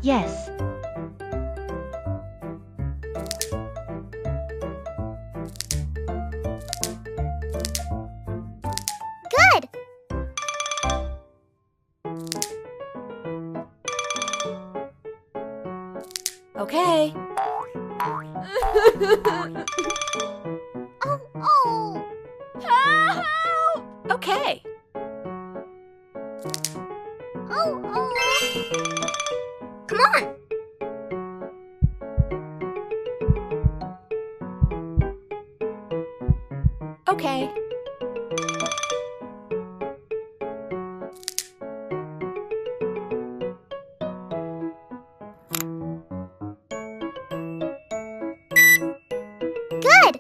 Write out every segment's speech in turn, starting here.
Yes. Good. Okay. Oh. Help! Okay. Oh. Come on. Okay. Good.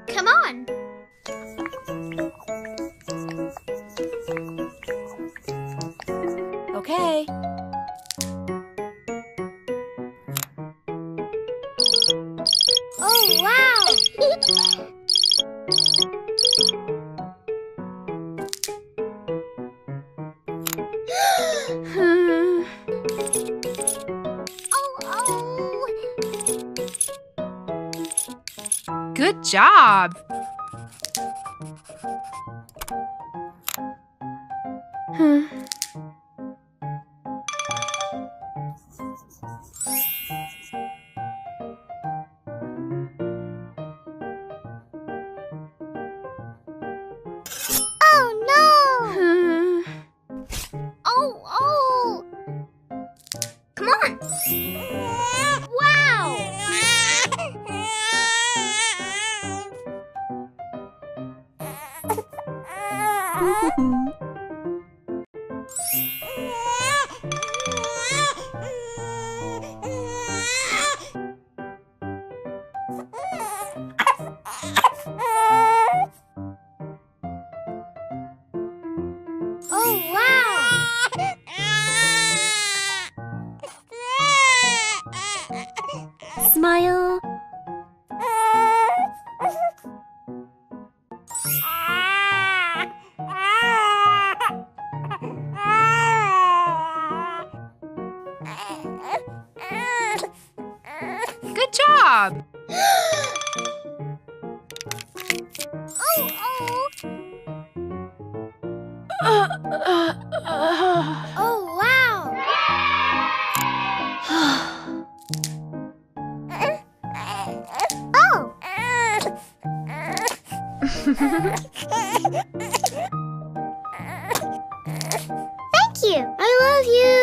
Come on. Okay. Oh, wow. Good job. Oh, no. Oh. Come on. Wow. Oh, wow. Smile. Good job. Oh, wow. Oh. Thank you. I love you.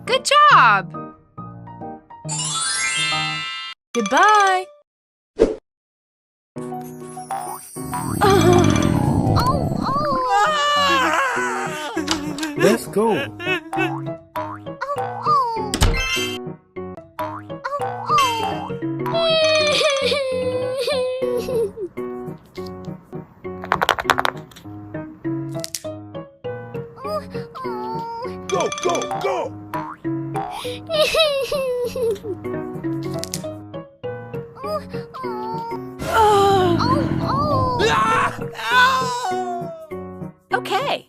Good job. Goodbye. Let's go. Go, go, go! Okay.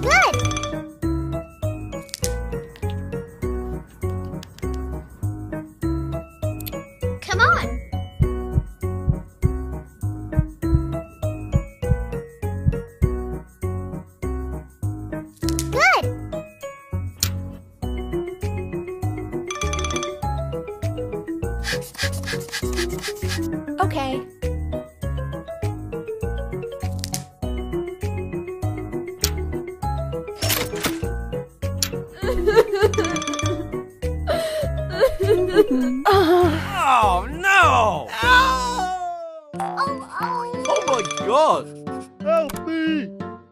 Good. Come on.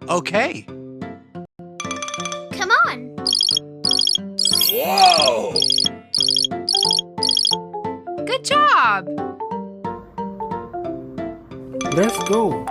Okay. Come on. Whoa! Good job. Let's go.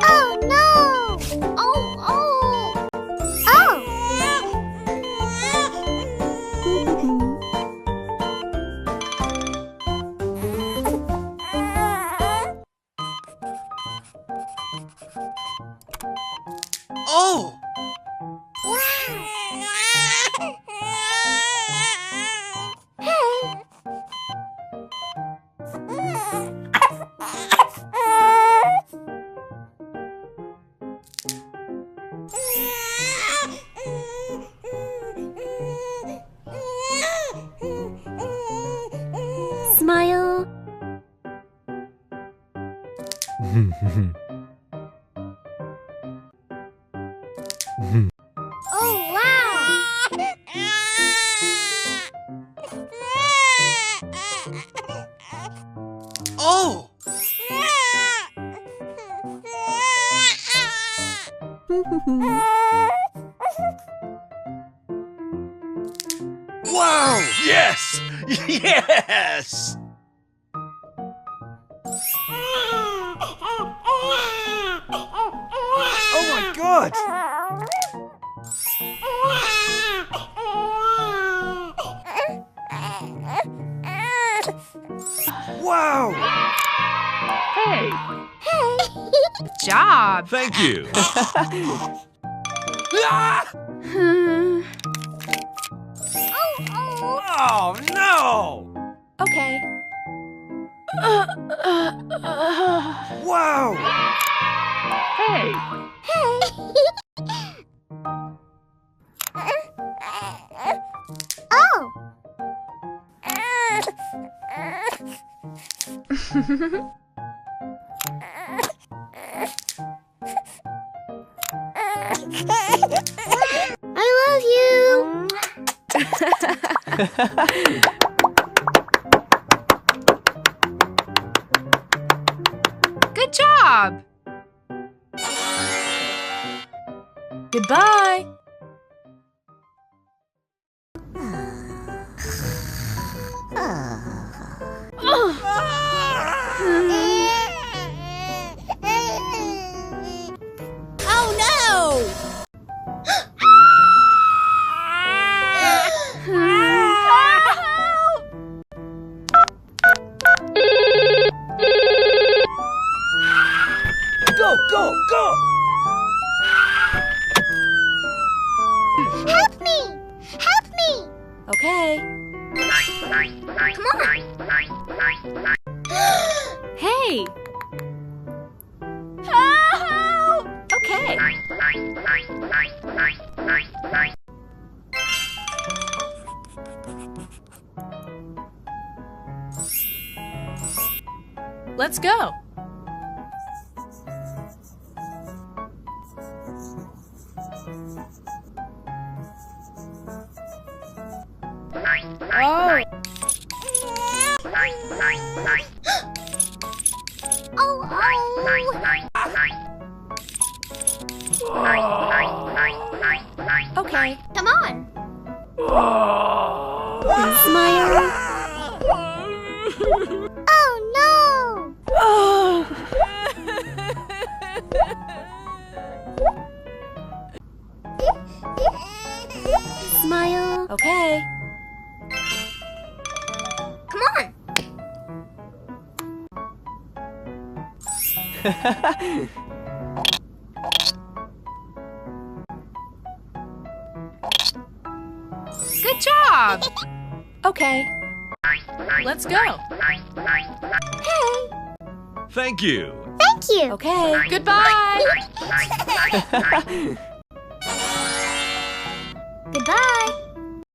Oh no! Oh! Oh! Smile. Oh wow! Oh! Wow! Yes! Yes! Oh my God! Wow! Hey. Good job. Thank you. Oh no! Okay. Wow! Hey. Oh! I love you. Good job. Goodbye. Oh no! Go, go, go! Help me! Help me! Okay. Come on! Hey. Okay. Let's go. Oh. Okay. Come on! Smile. Oh no! Smile. Okay. Come on! Good job. Okay. Let's go. Hey, Thank you. thank you. Okay. Goodbye. Goodbye.